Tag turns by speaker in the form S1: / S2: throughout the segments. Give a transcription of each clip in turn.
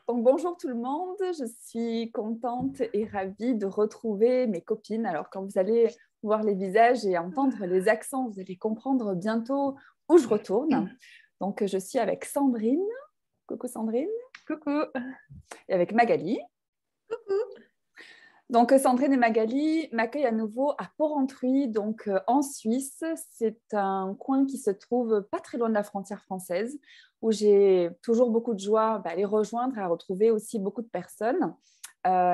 S1: Donc, bonjour tout le monde, je suis contente et ravie de retrouver mes copines. Alors, quand vous allez voir les visages et entendre les accents, vous allez comprendre bientôt où je retourne. Donc, je suis avec Sandrine. Coucou Sandrine.
S2: Coucou.
S1: Et avec Magali.
S2: Coucou.
S1: Donc, Sandrine et Magali m'accueillent à nouveau à Porrentruy, donc en Suisse. C'est un coin qui se trouve pas très loin de la frontière française, où j'ai toujours beaucoup de joie à les rejoindre et à retrouver aussi beaucoup de personnes.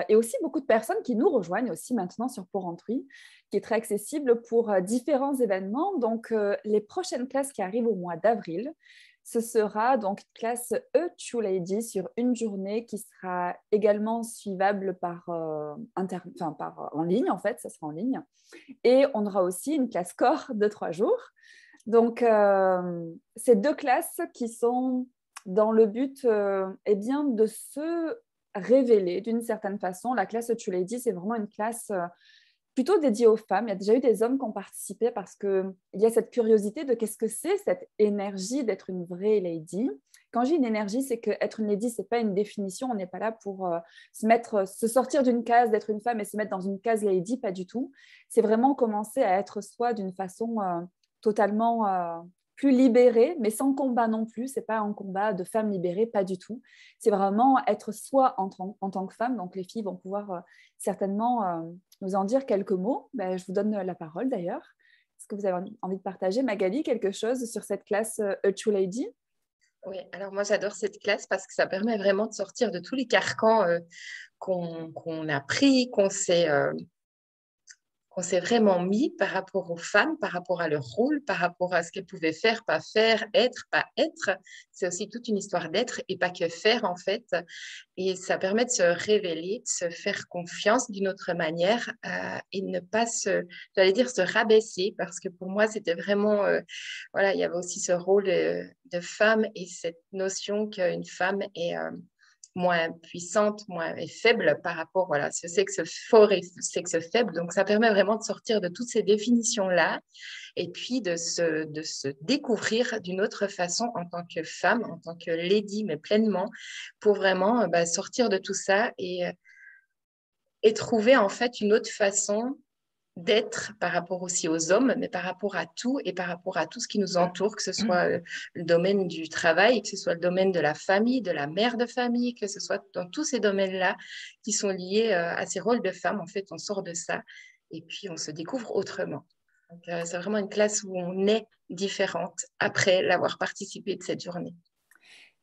S1: Et aussi beaucoup de personnes qui nous rejoignent aussi maintenant sur Porrentruy, qui est très accessible pour différents événements. Donc, les prochaines classes qui arrivent au mois d'avril, ce sera donc une classe E2 Lady sur une journée qui sera également suivable en ligne, en fait, ça sera en ligne. Et on aura aussi une classe corps de 3 jours. Donc, ces deux classes qui sont dans le but bien, de se révéler d'une certaine façon. La classe E2 Lady, c'est vraiment une classe plutôt dédiée aux femmes. Il y a déjà eu des hommes qui ont participé parce qu'il y a cette curiosité de qu'est-ce que c'est cette énergie d'être une vraie lady. Quand j'ai une énergie, c'est qu'être une lady, ce n'est pas une définition. On n'est pas là pour se sortir d'une case, d'être une femme et se mettre dans une case lady, pas du tout. C'est vraiment commencer à être soi d'une façon totalement plus libérée, mais sans combat non plus. Ce n'est pas un combat de femme libérée, pas du tout. C'est vraiment être soi en tant que femme. Donc, les filles vont pouvoir certainement nous en dire quelques mots. Je vous donne la parole d'ailleurs. Est-ce que vous avez envie de partager, Magali, quelque chose sur cette classe A True Lady?
S2: Oui, alors moi j'adore cette classe parce que ça permet vraiment de sortir de tous les carcans qu'on a pris, qu'on s'est vraiment mis par rapport aux femmes, par rapport à leur rôle, par rapport à ce qu'elles pouvaient faire, être, pas être. C'est aussi toute une histoire d'être et pas que faire en fait. Et ça permet de se révéler, de se faire confiance d'une autre manière et ne pas j'allais dire, se rabaisser parce que pour moi c'était vraiment, voilà, il y avait aussi ce rôle de femme et cette notion qu'une femme est moins puissante, moins faible par rapport, voilà, ce sexe fort et ce sexe faible. Donc, ça permet vraiment de sortir de toutes ces définitions-là et puis de se découvrir d'une autre façon en tant que femme, en tant que lady, mais pleinement, pour vraiment sortir de tout ça et trouver en fait une autre façon d'être par rapport aussi aux hommes, mais par rapport à tout et par rapport à tout ce qui nous entoure, que ce soit le domaine du travail, que ce soit le domaine de la famille, de la mère de famille, que ce soit dans tous ces domaines-là qui sont liés à ces rôles de femme. En fait, on sort de ça et puis on se découvre autrement. Donc, c'est vraiment une classe où on est différente après l'avoir participé de cette journée.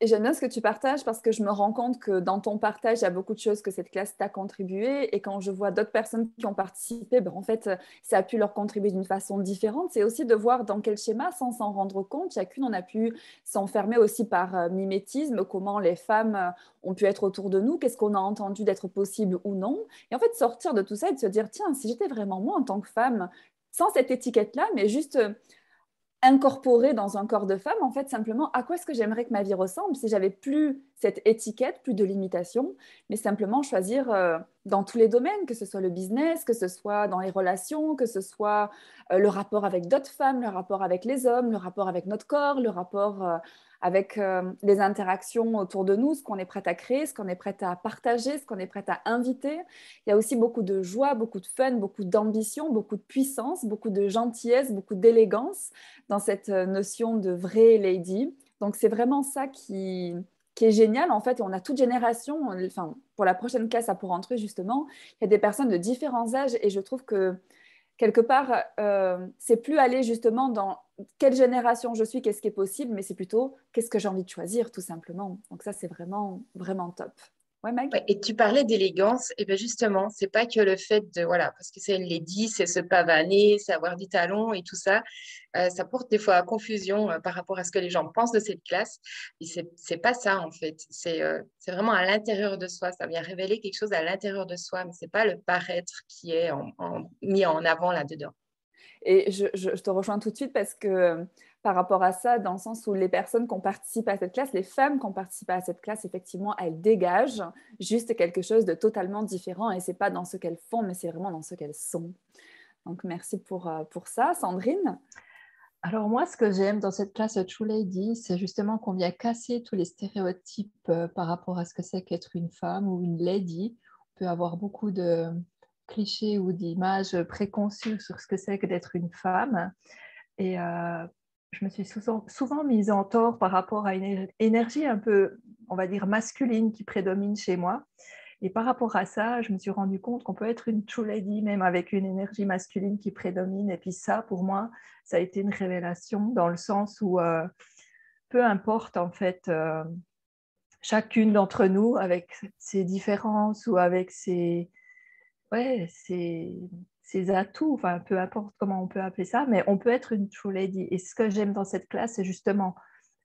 S1: Et j'aime bien ce que tu partages parce que je me rends compte que dans ton partage, il y a beaucoup de choses que cette classe t'a contribué. Et quand je vois d'autres personnes qui ont participé, en fait, ça a pu leur contribuer d'une façon différente. C'est aussi de voir dans quel schéma, sans s'en rendre compte, chacune, on a pu s'enfermer aussi par mimétisme, comment les femmes ont pu être autour de nous, qu'est-ce qu'on a entendu d'être possible ou non. Et en fait, sortir de tout ça et de se dire, tiens, si j'étais vraiment moi en tant que femme, sans cette étiquette-là, mais juste incorporer dans un corps de femme, en fait, simplement, à quoi est-ce que j'aimerais que ma vie ressemble si j'avais plus cette étiquette, plus de limitation, mais simplement choisir dans tous les domaines, que ce soit le business, que ce soit dans les relations, que ce soit le rapport avec d'autres femmes, le rapport avec les hommes, le rapport avec notre corps, le rapport avec les interactions autour de nous, ce qu'on est prêt à créer, ce qu'on est prêt à partager, ce qu'on est prêt à inviter. Il y a aussi beaucoup de joie, beaucoup de fun, beaucoup d'ambition, beaucoup de puissance, beaucoup de gentillesse, beaucoup d'élégance dans cette notion de vraie lady. Donc, c'est vraiment ça qui est génial. En fait, on a toute génération, enfin, pour la prochaine classe à Porrentruy, justement, il y a des personnes de différents âges et je trouve que quelque part, c'est plus aller justement dans quelle génération je suis, qu'est-ce qui est possible, mais c'est plutôt qu'est-ce que j'ai envie de choisir, tout simplement. Donc ça, c'est vraiment, vraiment top. Ouais, Meg?
S2: Ouais, et tu parlais d'élégance, et bien justement, c'est pas que le fait de, voilà, parce que c'est une lady, c'est se pavaner, c'est avoir du talon et tout ça, ça porte des fois à confusion par rapport à ce que les gens pensent de cette classe, et c'est pas ça en fait, c'est vraiment à l'intérieur de soi, ça vient révéler quelque chose à l'intérieur de soi, mais c'est pas le paraître qui est mis en avant là-dedans.
S1: Et je te rejoins tout de suite parce que par rapport à ça, dans le sens où les personnes qui ont participé à cette classe, les femmes qui ont participé à cette classe, effectivement, elles dégagent juste quelque chose de totalement différent et c'est pas dans ce qu'elles font, mais c'est vraiment dans ce qu'elles sont. Donc, merci pour ça. Sandrine?
S3: Alors moi, ce que j'aime dans cette classe de True Lady, c'est justement qu'on vient casser tous les stéréotypes par rapport à ce que c'est qu'être une femme ou une lady. On peut avoir beaucoup de clichés ou d'images préconçues sur ce que c'est que d'être une femme. Et je me suis souvent mise en tort par rapport à une énergie un peu, on va dire, masculine qui prédomine chez moi. Et par rapport à ça, je me suis rendu compte qu'on peut être une true lady même avec une énergie masculine qui prédomine. Et puis ça, pour moi, ça a été une révélation dans le sens où peu importe en fait chacune d'entre nous avec ses différences ou avec ouais, ses atouts, enfin peu importe comment on peut appeler ça, mais on peut être une true lady. Et ce que j'aime dans cette classe, c'est justement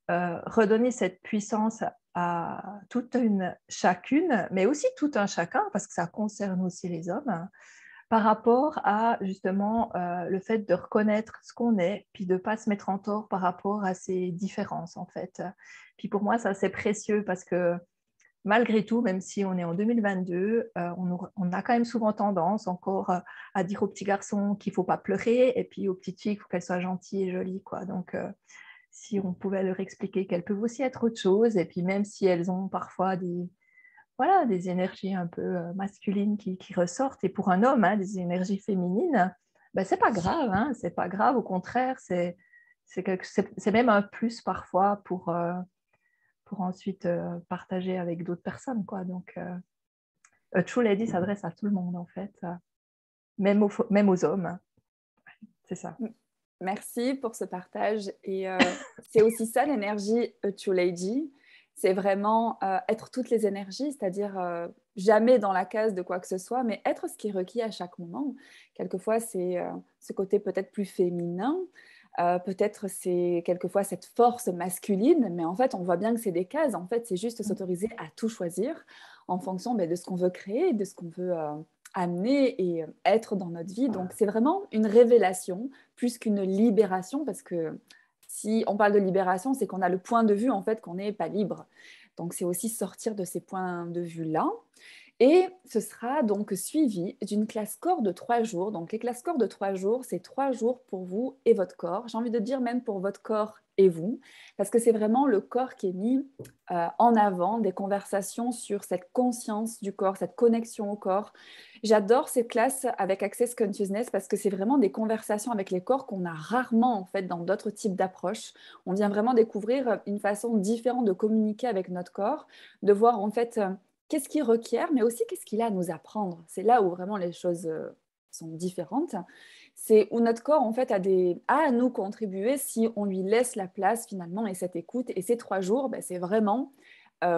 S3: redonner cette puissance à toute une chacune, mais aussi tout un chacun, parce que ça concerne aussi les hommes, hein, par rapport à justement le fait de reconnaître ce qu'on est, puis de ne pas se mettre en tort par rapport à ces différences, en fait. Puis pour moi, ça, c'est précieux parce que malgré tout, même si on est en 2022, on a quand même souvent tendance encore à dire aux petits garçons qu'il ne faut pas pleurer, et puis aux petites filles qu'il faut qu'elles soient gentilles et jolies, quoi. Donc, si on pouvait leur expliquer qu'elles peuvent aussi être autre chose, et puis même si elles ont parfois voilà, des énergies un peu masculines qui ressortent, et pour un homme, hein, des énergies féminines, ben, c'est pas grave, hein, c'est pas grave, au contraire, c'est même un plus parfois pour ensuite partager avec d'autres personnes, quoi. Donc, A True Lady s'adresse à tout le monde, en fait, même aux hommes, c'est ça.
S1: Merci pour ce partage. Et c'est aussi ça l'énergie True Lady. C'est vraiment être toutes les énergies, c'est-à-dire jamais dans la case de quoi que ce soit, mais être ce qui est requis à chaque moment. Quelquefois, c'est ce côté peut-être plus féminin. Peut-être c'est quelquefois cette force masculine, mais en fait, on voit bien que c'est des cases. En fait, c'est juste s'autoriser à tout choisir en fonction de ce qu'on veut créer, de ce qu'on veut amener et être dans notre vie. Donc, c'est vraiment une révélation plus qu'une libération, parce que si on parle de libération, c'est qu'on a le point de vue en fait qu'on n'est pas libre. Donc, c'est aussi sortir de ces points de vue-là. Et ce sera donc suivi d'une classe corps de 3 jours. Donc les classes corps de 3 jours, c'est 3 jours pour vous et votre corps. J'ai envie de dire même pour votre corps et vous, parce que c'est vraiment le corps qui est mis en avant, des conversations sur cette conscience du corps, cette connexion au corps. J'adore ces classes avec Access Consciousness parce que c'est vraiment des conversations avec les corps qu'on a rarement en fait dans d'autres types d'approches. On vient vraiment découvrir une façon différente de communiquer avec notre corps, de voir en fait qu'est-ce qu'il requiert, mais aussi qu'est-ce qu'il a à nous apprendre. C'est là où vraiment les choses sont différentes. C'est où notre corps, en fait, a à nous contribuer si on lui laisse la place finalement et cette écoute. Et ces 3 jours, ben, c'est vraiment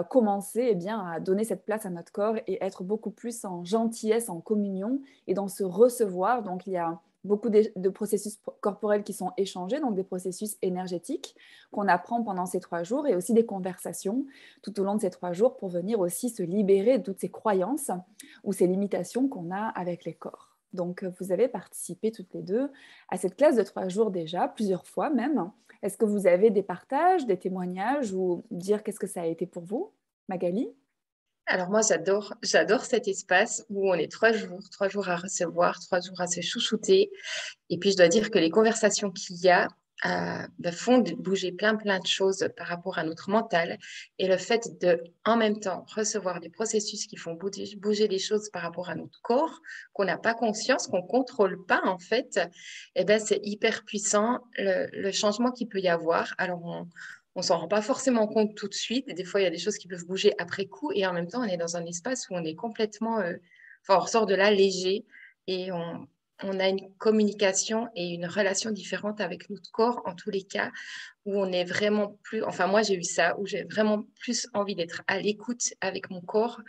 S1: commencer à donner cette place à notre corps et être beaucoup plus en gentillesse, en communion et dans se recevoir. Donc, il y a beaucoup de processus corporels qui sont échangés, donc des processus énergétiques qu'on apprend pendant ces 3 jours et aussi des conversations tout au long de ces 3 jours pour venir aussi se libérer de toutes ces croyances ou ces limitations qu'on a avec les corps. Donc, vous avez participé toutes les deux à cette classe de 3 jours déjà, plusieurs fois même. Est-ce que vous avez des partages, des témoignages ou dire qu'est-ce que ça a été pour vous, Magali?
S2: Alors moi, j'adore cet espace où on est 3 jours à recevoir, 3 jours à se chouchouter. Et puis, je dois dire que les conversations qu'il y a font bouger plein de choses par rapport à notre mental. Et le fait de, en même temps, recevoir des processus qui font bouger les choses par rapport à notre corps, qu'on n'a pas conscience, qu'on ne contrôle pas, en fait, eh ben, c'est hyper puissant, le changement qu'il peut y avoir. Alors, on s'en rend pas forcément compte tout de suite. Et des fois, il y a des choses qui peuvent bouger après coup. Et en même temps, on est dans un espace où on est complètement... on ressort de là léger et on a une communication et une relation différente avec notre corps, en tous les cas, où on est vraiment plus... Enfin, moi, j'ai eu ça, où j'ai vraiment plus envie d'être à l'écoute avec mon corps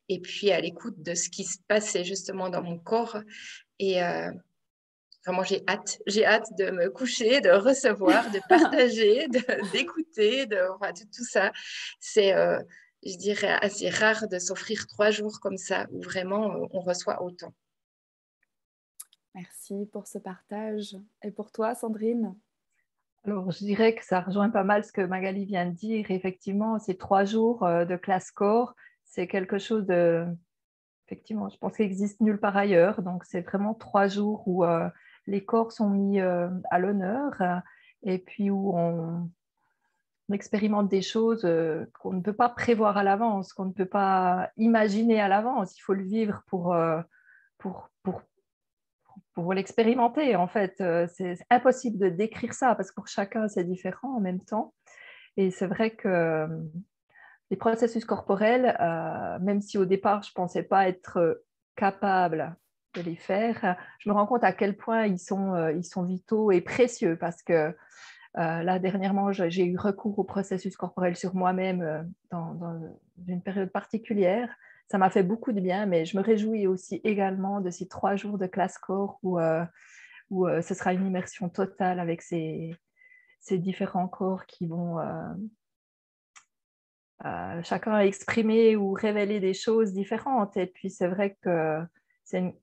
S2: et puis à l'écoute de ce qui se passait justement dans mon corps. Et vraiment, j'ai hâte de me coucher, de recevoir, de partager, d'écouter, enfin, tout ça. C'est, je dirais, assez rare de s'offrir 3 jours comme ça, où vraiment on reçoit autant.
S1: Merci pour ce partage. Et pour toi, Sandrine?
S3: Alors, je dirais que ça rejoint pas mal ce que Magali vient de dire. Effectivement, ces 3 jours de classe corps, c'est quelque chose de... Effectivement, je pense qu'il existe nulle part ailleurs. Donc, c'est vraiment 3 jours où les corps sont mis à l'honneur. et puis où on expérimente des choses qu'on ne peut pas prévoir à l'avance, qu'on ne peut pas imaginer à l'avance. Il faut le vivre pour, pour, pour l'expérimenter, en fait. C'est impossible de décrire ça parce que pour chacun, c'est différent en même temps. Et c'est vrai que les processus corporels, même si au départ, je ne pensais pas être capable de les faire, je me rends compte à quel point ils sont vitaux et précieux parce que là, dernièrement, j'ai eu recours au processus corporel sur moi-même dans une période particulière. Ça m'a fait beaucoup de bien, mais je me réjouis aussi également de ces 3 jours de classe corps où ce sera une immersion totale avec ces différents corps qui vont chacun exprimer ou révéler des choses différentes. Et puis, c'est vrai que c'est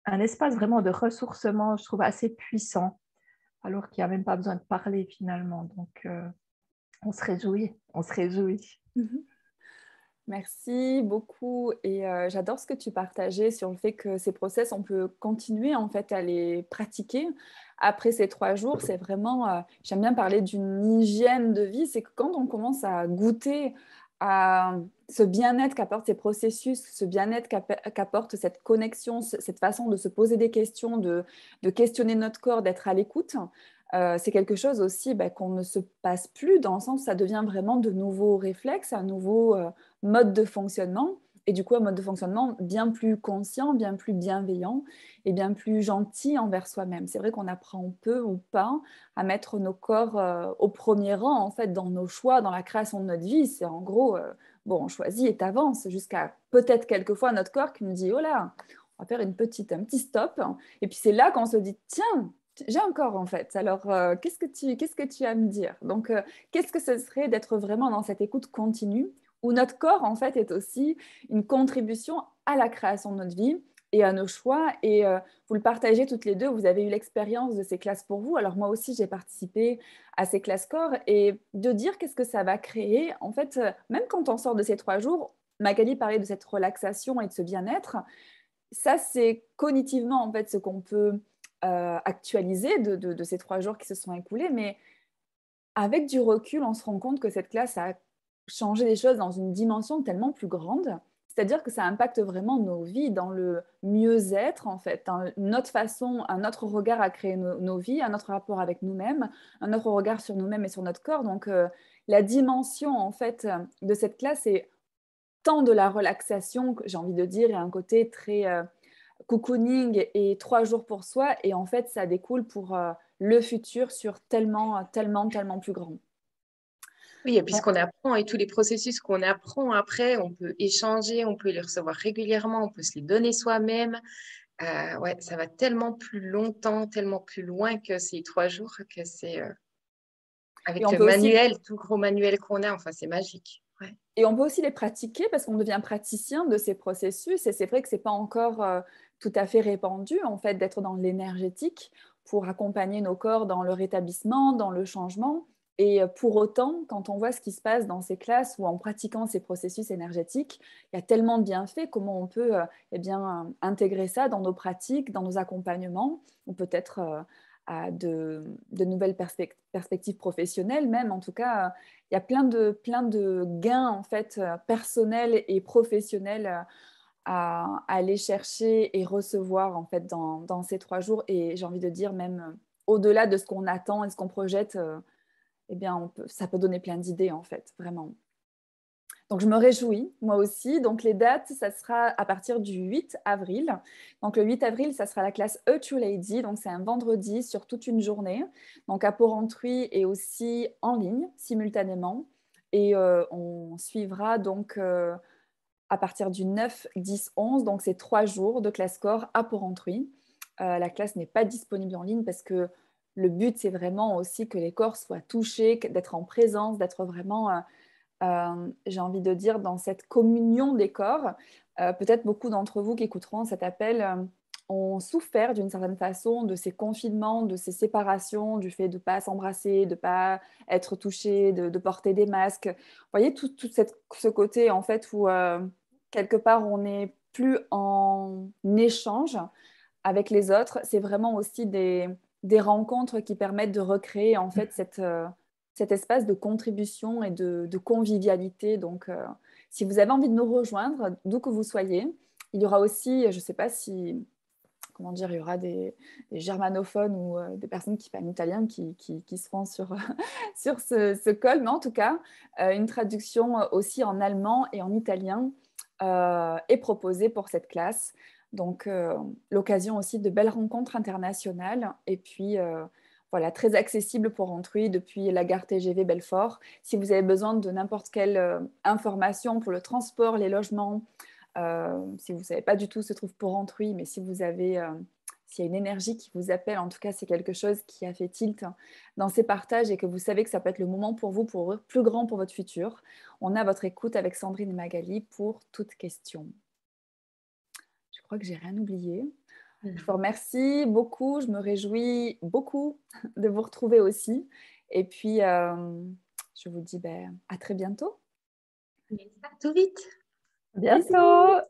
S3: un espace vraiment de ressourcement, je trouve, assez puissant, alors qu'il n'y a même pas besoin de parler finalement. Donc, on se réjouit, on se réjouit.
S1: Merci beaucoup et j'adore ce que tu partageais sur le fait que ces process, on peut continuer en fait à les pratiquer après ces 3 jours. C'est vraiment, j'aime bien parler d'une hygiène de vie, c'est que quand on commence à goûter à ce bien-être qu'apportent ces processus, ce bien-être qu'apporte cette connexion, cette façon de se poser des questions, de questionner notre corps, d'être à l'écoute. C'est quelque chose aussi qu'on ne se passe plus dans le sens où ça devient vraiment de nouveaux réflexes, un nouveau mode de fonctionnement et du coup un mode de fonctionnement bien plus conscient, bien plus bienveillant et bien plus gentil envers soi-même. C'est vrai qu'on apprend peu ou pas à mettre nos corps au premier rang en fait dans nos choix, dans la création de notre vie. C'est en gros, bon, on choisit et t'avances jusqu'à peut-être quelquefois notre corps qui nous dit oh là, on va faire un petit stop. Et puis c'est là qu'on se dit tiens, j'ai un corps en fait. Alors, qu'est-ce que tu as à me dire? Donc, qu'est-ce que ce serait d'être vraiment dans cette écoute continue où notre corps en fait est aussi une contribution à la création de notre vie et à nos choix. Et vous le partagez toutes les deux. Vous avez eu l'expérience de ces classes pour vous. Alors moi aussi, j'ai participé à ces classes corps et de dire qu'est-ce que ça va créer. En fait, même quand on sort de ces 3 jours, Magali parlait de cette relaxation et de ce bien-être. Ça, c'est cognitivement en fait ce qu'on peut actualiser de ces 3 jours qui se sont écoulés, mais avec du recul, on se rend compte que cette classe a changé les choses dans une dimension tellement plus grande. C'est-à-dire que ça impacte vraiment nos vies dans le mieux-être, en fait, notre façon, un autre regard à créer nos vies, un autre rapport avec nous-mêmes, un autre regard sur nous-mêmes et sur notre corps. Donc, la dimension, en fait, de cette classe est tant de la relaxation, j'ai envie de dire, et un côté très cocooning et 3 jours pour soi. Et en fait, ça découle pour le futur sur tellement, tellement, tellement plus grand.
S2: Oui, et puis ce
S1: Donc,
S2: qu'on apprend et tous les processus qu'on apprend après, on peut échanger, on peut les recevoir régulièrement, on peut se les donner soi-même. Ouais, ça va tellement plus longtemps, tellement plus loin que ces 3 jours que c'est
S1: et
S2: avec
S1: on
S2: le
S1: peut aussi
S2: manuel, tout gros manuel qu'on a, enfin, c'est magique. Ouais.
S1: Et on peut aussi les pratiquer parce qu'on devient praticien de ces processus. Et c'est vrai que ce n'est pas encore tout à fait répandu, en fait, d'être dans l'énergétique pour accompagner nos corps dans le rétablissement, dans le changement. Et pour autant, quand on voit ce qui se passe dans ces classes ou en pratiquant ces processus énergétiques, il y a tellement de bienfaits, comment on peut eh bien, intégrer ça dans nos pratiques, dans nos accompagnements, ou peut-être à de nouvelles perspectives professionnelles même. En tout cas, il y a plein de gains en fait personnels et professionnels à aller chercher et recevoir en fait dans ces 3 jours. Et j'ai envie de dire même au-delà de ce qu'on attend et ce qu'on projette, eh bien ça peut donner plein d'idées en fait, vraiment. Donc, je me réjouis, moi aussi. Donc, les dates, ça sera à partir du 8 avril. Donc, le 8 avril, ça sera la classe A True Lady. Donc, c'est un vendredi sur toute une journée. Donc, à Porrentruy et aussi en ligne, simultanément. Et on suivra donc à partir du 9, 10, 11. Donc, c'est 3 jours de classe corps à Porrentruy. La classe n'est pas disponible en ligne parce que le but, c'est vraiment aussi que les corps soient touchés, d'être en présence, d'être vraiment j'ai envie de dire, dans cette communion des corps. Peut-être beaucoup d'entre vous qui écouteront cet appel ont souffert d'une certaine façon de ces confinements, de ces séparations, du fait de ne pas s'embrasser, de ne pas être touché, de porter des masques. Vous voyez, ce côté en fait où quelque part on n'est plus en échange avec les autres. C'est vraiment aussi des rencontres qui permettent de recréer en fait cet espace de contribution et de convivialité. Donc, si vous avez envie de nous rejoindre, d'où que vous soyez, il y aura aussi, je ne sais pas si, comment dire, il y aura des germanophones ou des personnes qui parlent italien qui se font sur, sur ce call, mais en tout cas, une traduction aussi en allemand et en italien est proposée pour cette classe. Donc, l'occasion aussi de belles rencontres internationales et puis voilà, très accessible pour Antruy depuis la gare TGV Belfort. Si vous avez besoin de n'importe quelle information pour le transport, les logements, si vous ne savez pas du tout où se trouve Porrentruy, mais si vous avez, s'il y a une énergie qui vous appelle, en tout cas c'est quelque chose qui a fait tilt dans ces partages et que vous savez que ça peut être le moment pour vous, pour plus grand pour votre futur, on a votre écoute avec Sandrine et Magali pour toute question. Je crois que j'ai rien oublié. Je vous remercie beaucoup, je me réjouis beaucoup de vous retrouver aussi. Et puis, je vous dis à très bientôt.
S2: À tout vite.
S3: Bientôt.